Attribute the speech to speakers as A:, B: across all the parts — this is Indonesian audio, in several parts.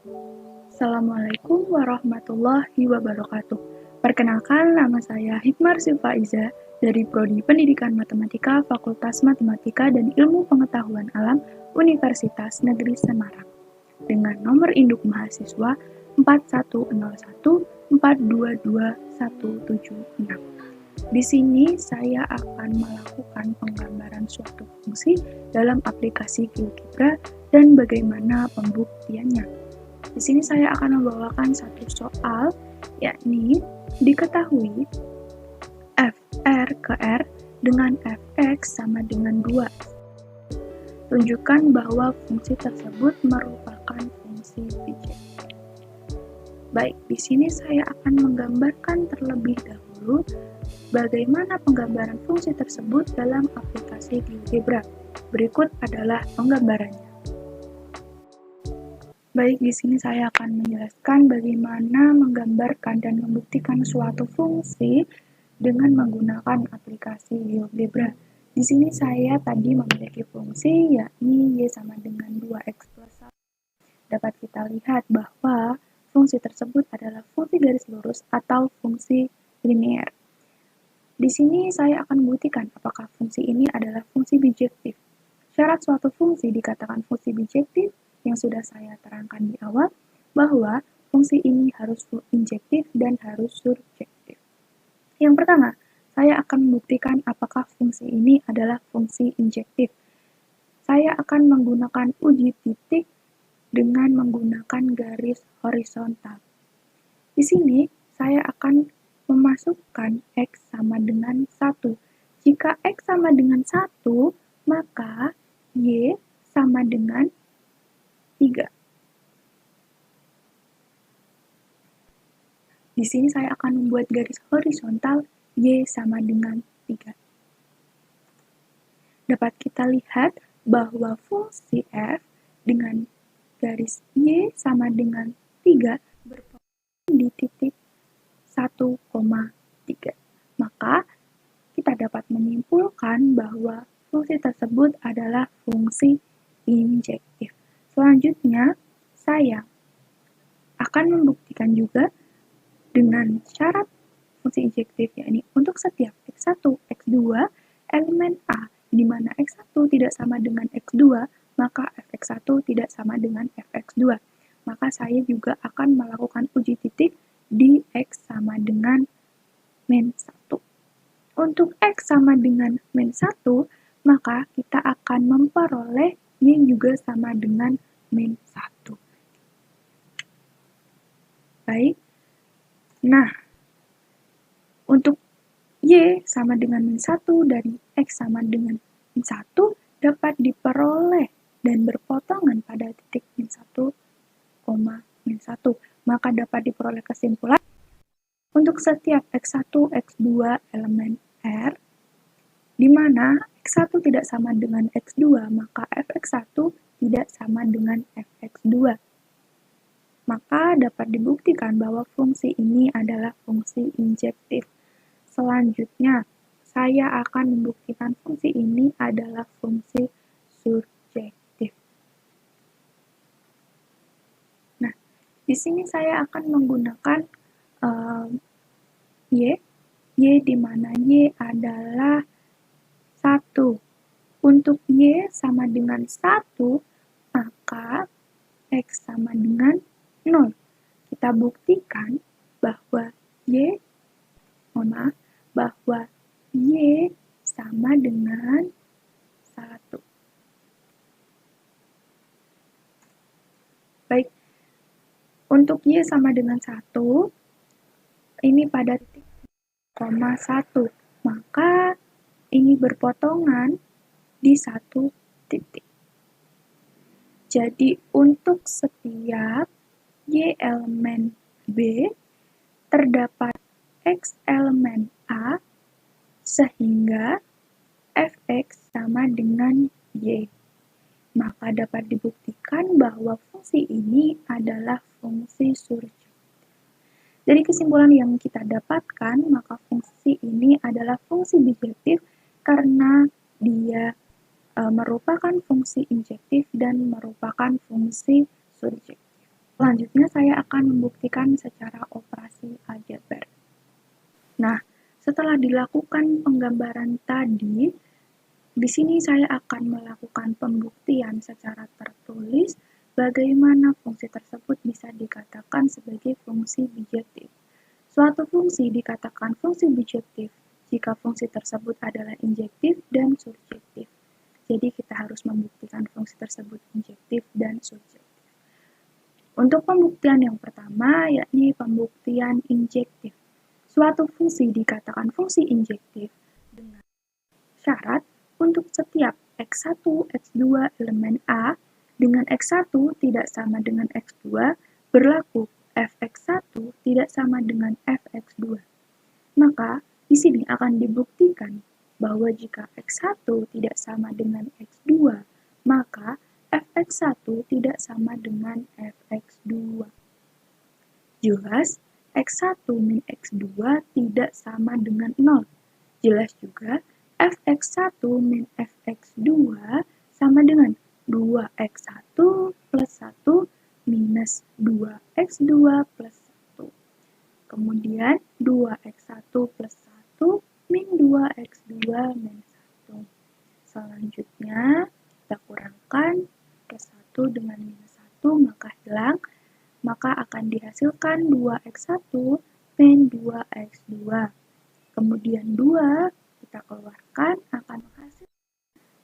A: Assalamualaikum warahmatullahi wabarakatuh. Perkenalkan, nama saya Hikmar Sifaiza dari Prodi Pendidikan Matematika Fakultas Matematika dan Ilmu Pengetahuan Alam Universitas Negeri Semarang dengan nomor induk mahasiswa 4101422176. Di sini saya akan melakukan penggambaran suatu fungsi dalam aplikasi GeoGebra dan bagaimana pembuktiannya. Di sini saya akan membawakan satu soal, yakni diketahui fr ke r dengan fx sama dengan 2. Tunjukkan bahwa fungsi tersebut merupakan fungsi bijektif. Baik, di sini saya akan menggambarkan terlebih dahulu bagaimana penggambaran fungsi tersebut dalam aplikasi GeoGebra. Berikut adalah penggambarannya. Baik, di sini saya akan menjelaskan bagaimana menggambarkan dan membuktikan suatu fungsi dengan menggunakan aplikasi GeoGebra. Di sini saya tadi memiliki fungsi yakni y sama dengan 2x plus 1. Dapat kita lihat bahwa fungsi tersebut adalah fungsi garis lurus atau fungsi linear. Di sini saya akan membuktikan apakah fungsi ini adalah fungsi bijektif. Syarat suatu fungsi dikatakan fungsi bijektif yang sudah saya terangkan di awal, bahwa fungsi ini harus injektif dan harus surjektif. Yang pertama, saya akan membuktikan apakah fungsi ini adalah fungsi injektif. Saya akan menggunakan uji titik dengan menggunakan garis horizontal. Di sini, saya akan memasukkan X sama dengan 1. Jika X sama dengan 1, maka Y sama dengan 3. Di sini saya akan membuat garis horizontal Y sama dengan 3. Dapat kita lihat bahwa fungsi F dengan garis Y sama dengan 3 berposisi di titik 1,3. Maka kita dapat menyimpulkan bahwa fungsi tersebut adalah fungsi injektif. Selanjutnya, saya akan membuktikan juga dengan syarat fungsi injektif, yakni untuk setiap x1, x2, elemen A, di mana x1 tidak sama dengan x2, maka fx1 tidak sama dengan fx2. Maka saya juga akan melakukan uji titik di x sama dengan min 1. Untuk x sama dengan min 1, maka kita akan memperoleh y juga sama dengan min 1. Baik. Nah, untuk y sama dengan min 1 dan x sama dengan min 1 dapat diperoleh dan berpotongan pada titik min 1, min 1. Maka dapat diperoleh kesimpulan untuk setiap x1, x2 elemen R, di mana x1 tidak sama dengan x2, maka fx1 tidak sama dengan fx2. Maka dapat dibuktikan bahwa fungsi ini adalah fungsi injektif. Selanjutnya, saya akan membuktikan fungsi ini adalah fungsi surjektif. Nah, di sini saya akan menggunakan y di mana y adalah 1. Untuk y sama dengan 1, maka x sama dengan 0. Kita buktikan bahwa y sama dengan 1. Baik, untuk y sama dengan 1, ini pada titik 1, maka ini berpotongan di 1 titik. Jadi untuk setiap y elemen B, terdapat x elemen A, sehingga fx sama dengan y. Maka dapat dibuktikan bahwa fungsi ini adalah fungsi surjektif. Dari kesimpulan yang kita dapatkan, maka fungsi ini adalah fungsi bijektif karena dia merupakan fungsi injektif dan merupakan fungsi surjektif. Selanjutnya saya akan membuktikan secara operasi aljabar. Nah, setelah dilakukan penggambaran tadi, di sini saya akan melakukan pembuktian secara tertulis bagaimana fungsi tersebut bisa dikatakan sebagai fungsi bijektif. Suatu fungsi dikatakan fungsi bijektif jika fungsi tersebut adalah injektif dan surjektif. Jadi kita harus membuktikan fungsi tersebut injektif dan surjektif. Untuk pembuktian yang pertama, yakni pembuktian injektif. Suatu fungsi dikatakan fungsi injektif dengan syarat untuk setiap X1, X2 elemen A dengan X1 tidak sama dengan X2 berlaku Fx1 tidak sama dengan Fx2. Maka, di sini akan dibuktikan bahwa jika X1 tidak sama dengan X2, maka Fx1 tidak sama dengan Fx2. Jelas, X1 min X2 tidak sama dengan 0. Jelas juga, Fx1 min Fx2 sama dengan 2x1 plus 1 minus 2x2 plus 1. Kemudian 2x1 plus 1 min 2x2 min 1. Selanjutnya, kita kurangkan plus 1 dengan minus 1, maka hilang. Maka akan dihasilkan 2x1 min 2x2. Kemudian 2 kita keluarkan akan menghasilkan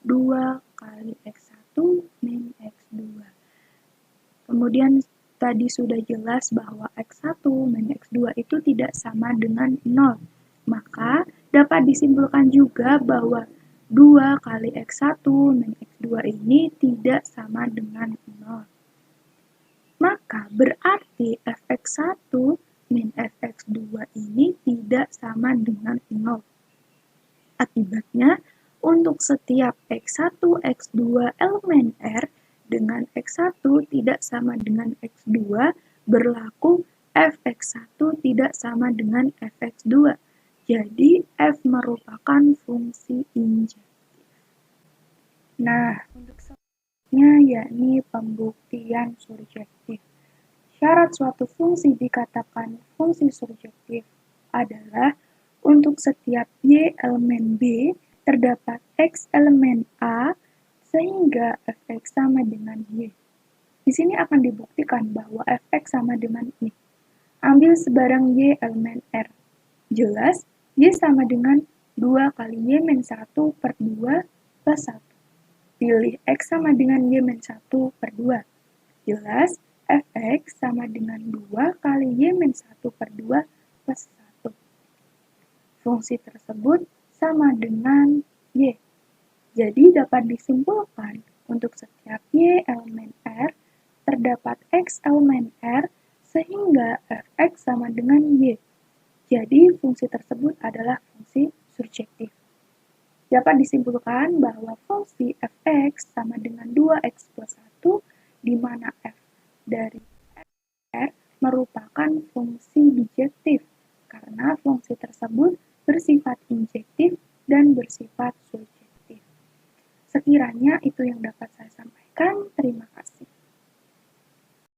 A: 2 kali x1 min x2. Kemudian tadi sudah jelas bahwa x1 min x2 itu tidak sama dengan 0. Maka dapat disimpulkan juga bahwa 2 kali x1 min x2 ini tidak sama dengan 0. Maka berarti fx1 min fx2 ini tidak sama dengan 0. Akibatnya, untuk setiap x1, x2 elemen R dengan x1 tidak sama dengan x2 berlaku fx1 tidak sama dengan fx2. Jadi, f merupakan fungsi injektif. Nah, untuk yakni pembuktian surjektif. Syarat suatu fungsi dikatakan fungsi surjektif adalah untuk setiap Y elemen B terdapat X elemen A sehingga Fx sama dengan Y. Di sini akan dibuktikan bahwa Fx sama dengan Y. Ambil sebarang Y elemen R. Jelas, Y sama dengan 2 kali Y min 1 per 2 plus 1. Pilih X sama dengan Y min 1 per 2. Jelas, Fx sama dengan 2 kali Y min 1 per 2 plus 1. Fungsi tersebut sama dengan Y. Jadi dapat disimpulkan untuk setiap Y elemen R terdapat X elemen R sehingga Fx sama dengan Y. Jadi fungsi tersebut adalah fungsi surjektif. Dapat disimpulkan bahwa fungsi fx sama dengan 2x plus 1, di mana f dari r merupakan fungsi bijektif, karena fungsi tersebut bersifat injektif dan bersifat surjektif. Sekiranya itu yang dapat